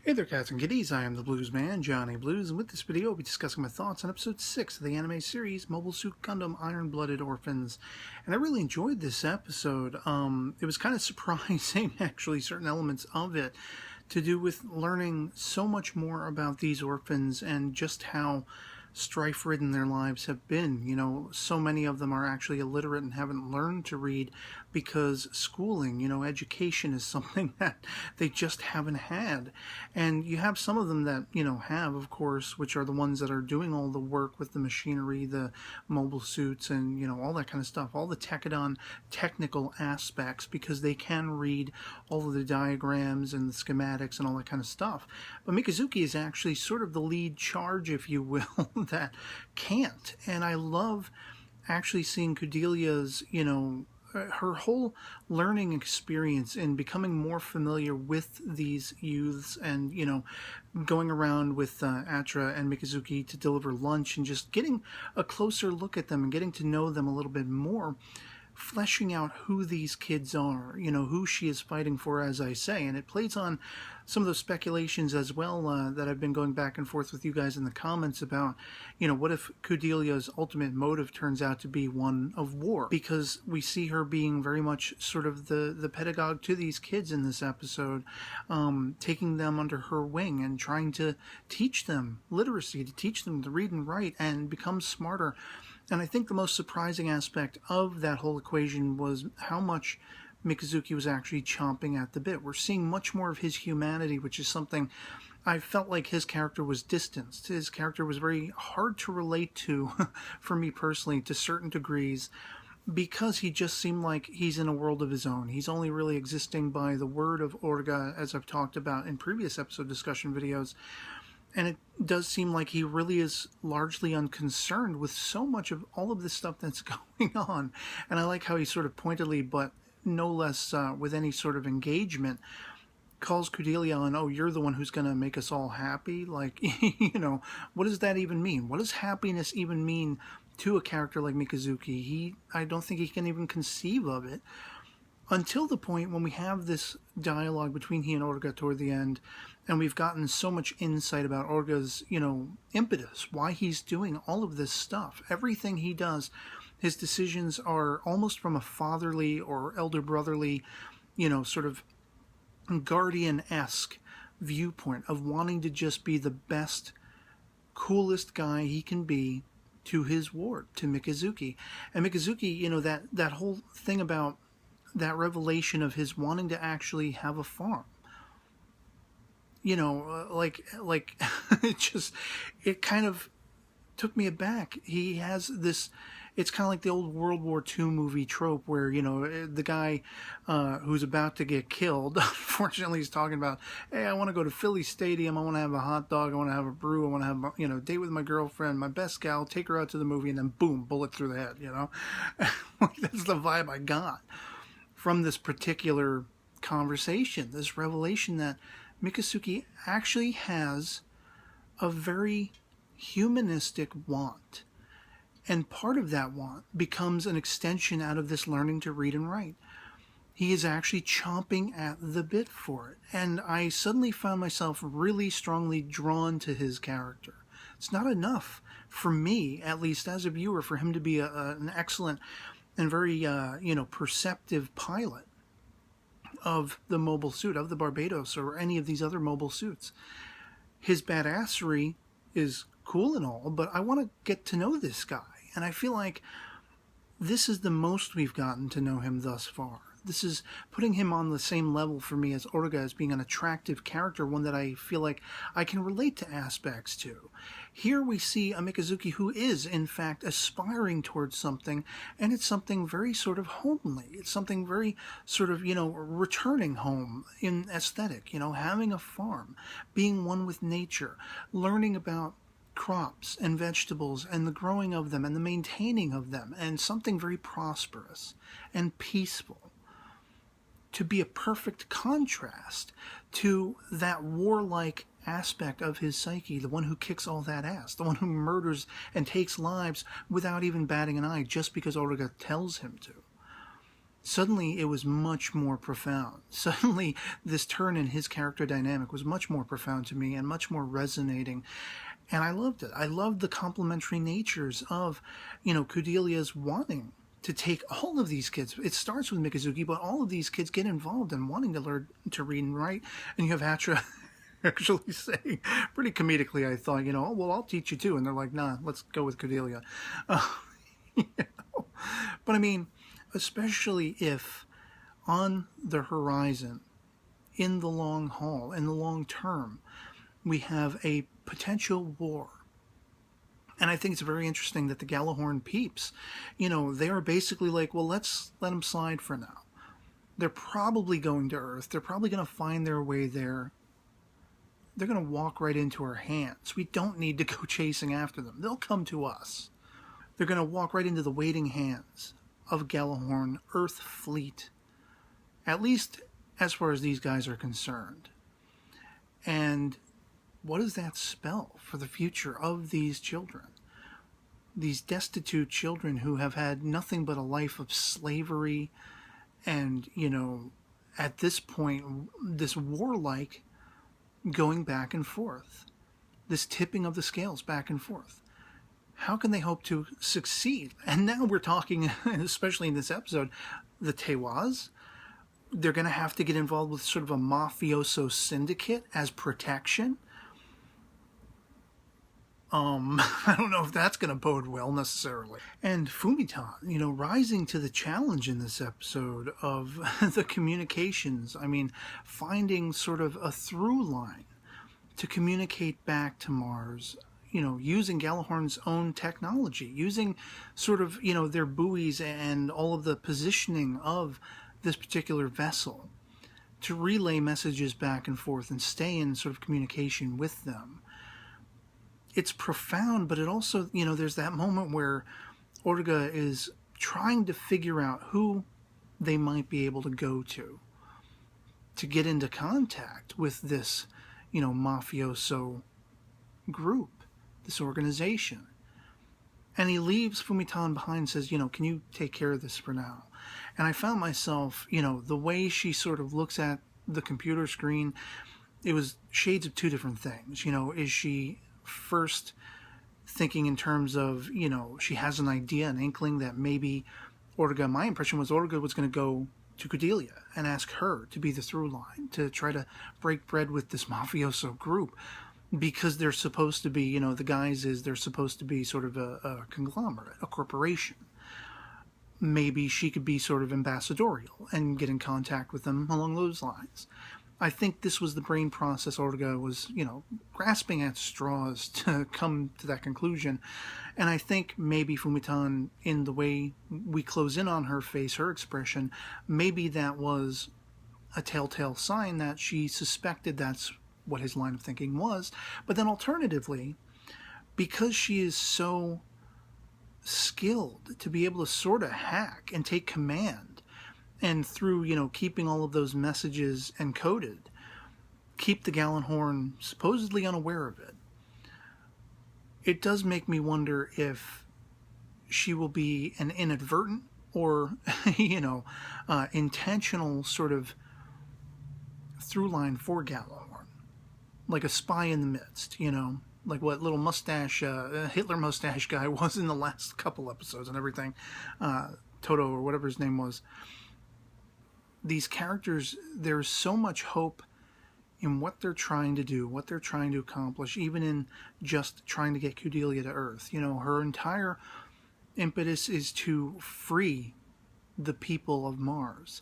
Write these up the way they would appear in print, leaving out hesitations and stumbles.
Hey there, cats and kitties. I am the Blues Man, Johnny Blues, and with this video, I'll be discussing my thoughts on episode 6 of the anime series, Mobile Suit Gundam Iron-Blooded Orphans. And I really enjoyed this episode. It was kind of surprising, actually, certain elements of it, to do with learning so much more about these orphans and just how strife-ridden their lives have been. You know, so many of them are actually illiterate and haven't learned to read because schooling, education is something that they just haven't had. And you have some of them that, have, of course, which are the ones that are doing all the work with the machinery, the mobile suits, and, all that kind of stuff, all the technical aspects, because they can read all of the diagrams and the schematics and all that kind of stuff. But Mikazuki is actually sort of the lead charge, if you will, that can't. And I love actually seeing Cordelia's, her whole learning experience in becoming more familiar with these youths and, going around with Atra and Mikazuki to deliver lunch and just getting a closer look at them and getting to know them a little bit more, fleshing out who these kids are, who she is fighting for, as I say. And it plays on some of those speculations as well that I've been going back and forth with you guys in the comments about, what if Cordelia's ultimate motive turns out to be one of war? Because we see her being very much sort of the pedagogue to these kids in this episode, taking them under her wing and trying to teach them literacy, to teach them to read and write and become smarter. And I think the most surprising aspect of that whole equation was how much Mikazuki was actually chomping at the bit. We're seeing much more of his humanity, which is something I felt like his character was distanced. His character was very hard to relate to, for me personally, to certain degrees, because he just seemed like he's in a world of his own. He's only really existing by the word of Orga, as I've talked about in previous episode discussion videos. And it does seem like he really is largely unconcerned with so much of all of this stuff that's going on. And I like how he sort of pointedly, but no less with any sort of engagement, calls Cordelia on, oh, you're the one who's going to make us all happy? Like, what does that even mean? What does happiness even mean to a character like Mikazuki? I don't think he can even conceive of it. Until the point when we have this dialogue between he and Orga toward the end, and we've gotten so much insight about Orga's, impetus, why he's doing all of this stuff. Everything he does, his decisions are almost from a fatherly or elder brotherly, sort of guardian-esque viewpoint of wanting to just be the best, coolest guy he can be to his ward, to Mikazuki. And Mikazuki, that whole thing about that revelation of his wanting to actually have a farm, it kind of took me aback. He has this, it's kind of like the old World War II movie trope where, the guy who's about to get killed, unfortunately, he's talking about, hey, I want to go to Philly Stadium, I want to have a hot dog, I want to have a brew, I want to have, a date with my girlfriend, my best gal, take her out to the movie, and then boom, bullet through the head, That's the vibe I got from this particular conversation, this revelation that Mikazuki actually has a very humanistic want. And part of that want becomes an extension out of this learning to read and write. He is actually chomping at the bit for it. And I suddenly found myself really strongly drawn to his character. It's not enough for me, at least as a viewer, for him to be an excellent and very, perceptive pilot of the mobile suit, of the Barbados, or any of these other mobile suits. His badassery is cool and all, but I want to get to know this guy. And I feel like this is the most we've gotten to know him thus far. This is putting him on the same level for me as Orga, as being an attractive character, one that I feel like I can relate to aspects to. Here we see a Mikazuki who is, in fact, aspiring towards something, and it's something very sort of homely. It's something very sort of, returning home in aesthetic, having a farm, being one with nature, learning about crops and vegetables and the growing of them and the maintaining of them, and something very prosperous and peaceful, to be a perfect contrast to that warlike aspect of his psyche, the one who kicks all that ass, the one who murders and takes lives without even batting an eye just because Orga tells him to. suddenly it was much more profound. Suddenly this turn in his character dynamic was much more profound to me and much more resonating. And I loved it. I loved the complementary natures of, Cordelia's wanting to take all of these kids. It starts with Mikazuki, but all of these kids get involved in wanting to learn to read and write. And you have Hatra actually saying, pretty comedically, I thought, oh, well, I'll teach you too. And they're like, nah, let's go with Cordelia. You know? But I mean, especially if on the horizon, in the long haul, in the long term, we have a potential war. And I think it's very interesting that the Gallahorn peeps, they are basically like, well, let's let them slide for now. They're probably going to Earth. They're probably going to find their way there. They're going to walk right into our hands. We don't need to go chasing after them. They'll come to us. They're going to walk right into the waiting hands of Gallahorn Earth Fleet, at least as far as these guys are concerned. And what does that spell for the future of these children? These destitute children who have had nothing but a life of slavery and, at this point, this warlike going back and forth, this tipping of the scales back and forth. How can they hope to succeed? And now we're talking, especially in this episode, the Tewaz. They're going to have to get involved with sort of a mafioso syndicate as protection. I don't know if that's going to bode well necessarily. And Fumitan, rising to the challenge in this episode of the communications. I mean, finding sort of a through line to communicate back to Mars, using Gallahorn's own technology, using sort of, their buoys and all of the positioning of this particular vessel to relay messages back and forth and stay in sort of communication with them. It's profound, but it also, there's that moment where Orga is trying to figure out who they might be able to go to get into contact with this, mafioso group, this organization. And he leaves Fumitan behind and says, can you take care of this for now? And I found myself, the way she sort of looks at the computer screen, it was shades of two different things. Is she first thinking in terms of, she has an idea, an inkling that maybe Orga, my impression was Orga was going to go to Cordelia and ask her to be the through line, to try to break bread with this mafioso group, because they're supposed to be, the guise is they're supposed to be sort of a conglomerate, a corporation. Maybe she could be sort of ambassadorial and get in contact with them along those lines. I think this was the brain process Orga was, grasping at straws to come to that conclusion. And I think maybe Fumitan, in the way we close in on her face, her expression, maybe that was a telltale sign that she suspected that's what his line of thinking was. But then alternatively, because she is so skilled to be able to sort of hack and take command, and through, keeping all of those messages encoded, keep the Gallahorn supposedly unaware of it. It does make me wonder if she will be an inadvertent or, intentional sort of through line for Gallahorn. Like a spy in the midst, like what little mustache, Hitler mustache guy was in the last couple episodes and everything. Toto or whatever his name was. These characters, there's so much hope in what they're trying to do, what they're trying to accomplish, even in just trying to get Cordelia to Earth. Her entire impetus is to free the people of Mars.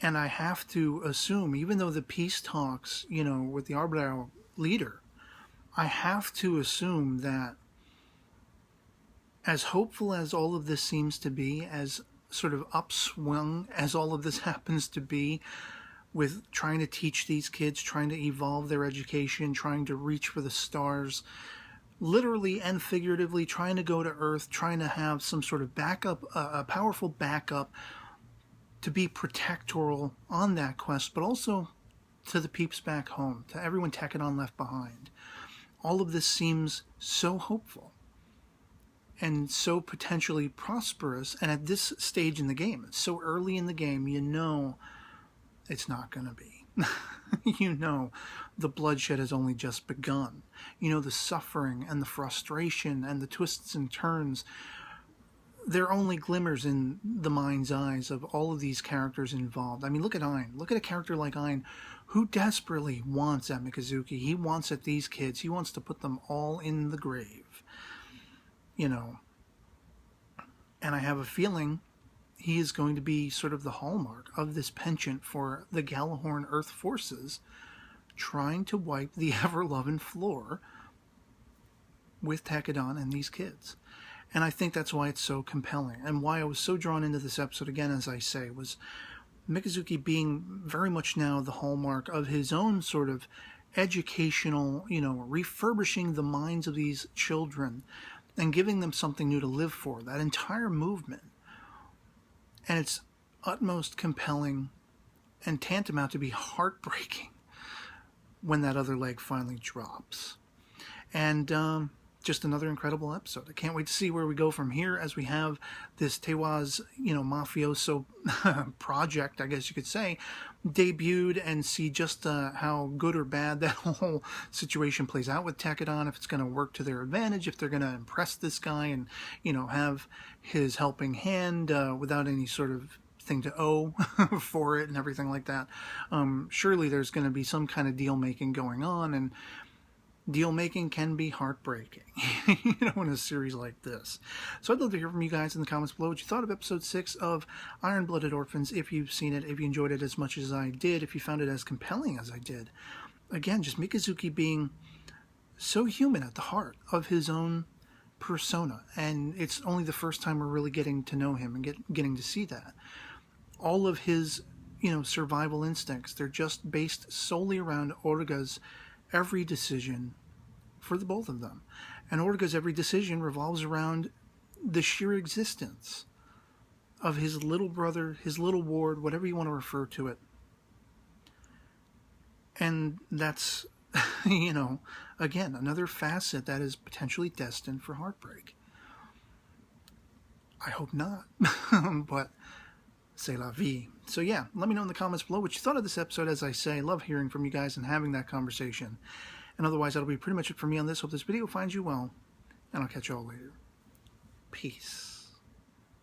And I have to assume, even though the peace talks, with the Arbitral leader, I have to assume that as hopeful as all of this seems to be, as sort of upswung as all of this happens to be, with trying to teach these kids, trying to evolve their education, trying to reach for the stars, literally and figuratively trying to go to Earth, trying to have some sort of backup, a powerful backup to be protectoral on that quest, but also to the peeps back home, to everyone Tekkadan left behind. All of this seems so hopeful. and so potentially prosperous. And at this stage in the game, it's so early in the game, you know it's not going to be. You know the bloodshed has only just begun. You know the suffering and the frustration and the twists and turns, they're only glimmers in the mind's eyes of all of these characters involved. I mean, look at Ein. Look at a character like Ein, who desperately wants at Mikazuki. He wants at these kids. He wants to put them all in the grave. You know. And I have a feeling he is going to be sort of the hallmark of this penchant for the Galahorn Earth forces trying to wipe the ever-loving floor with Tekkadan and these kids. And I think that's why it's so compelling, and why I was so drawn into this episode, again, as I say, was Mikazuki being very much now the hallmark of his own sort of educational, you know, refurbishing the minds of these children and giving them something new to live for, that entire movement. And it's utmost compelling and tantamount to be heartbreaking when that other leg finally drops. And just another incredible episode. I can't wait to see where we go from here, as we have this Tewa's, you know, mafioso project, I guess you could say, debuted, and see just how good or bad that whole situation plays out with Tekkadan, if it's going to work to their advantage, if they're going to impress this guy and, you know, have his helping hand without any sort of thing to owe for it and everything like that. Surely there's going to be some kind of deal making going on, and deal making can be heartbreaking, you know, in a series like this. So I'd love to hear from you guys in the comments below what you thought of episode 6 of Iron-Blooded Orphans, if you've seen it, if you enjoyed it as much as I did, if you found it as compelling as I did. Again, just Mikazuki being so human at the heart of his own persona, and it's only the first time we're really getting to know him and getting to see that. All of his, you know, survival instincts, they're just based solely around Orga's every decision for the both of them. And Orga's every decision revolves around the sheer existence of his little brother, his little ward, whatever you want to refer to it. And that's, you know, again, another facet that is potentially destined for heartbreak. I hope not, but c'est la vie. So yeah, let me know in the comments below what you thought of this episode. As I say, I love hearing from you guys and having that conversation. And otherwise, that'll be pretty much it for me on this. Hope this video finds you well, and I'll catch you all later. Peace.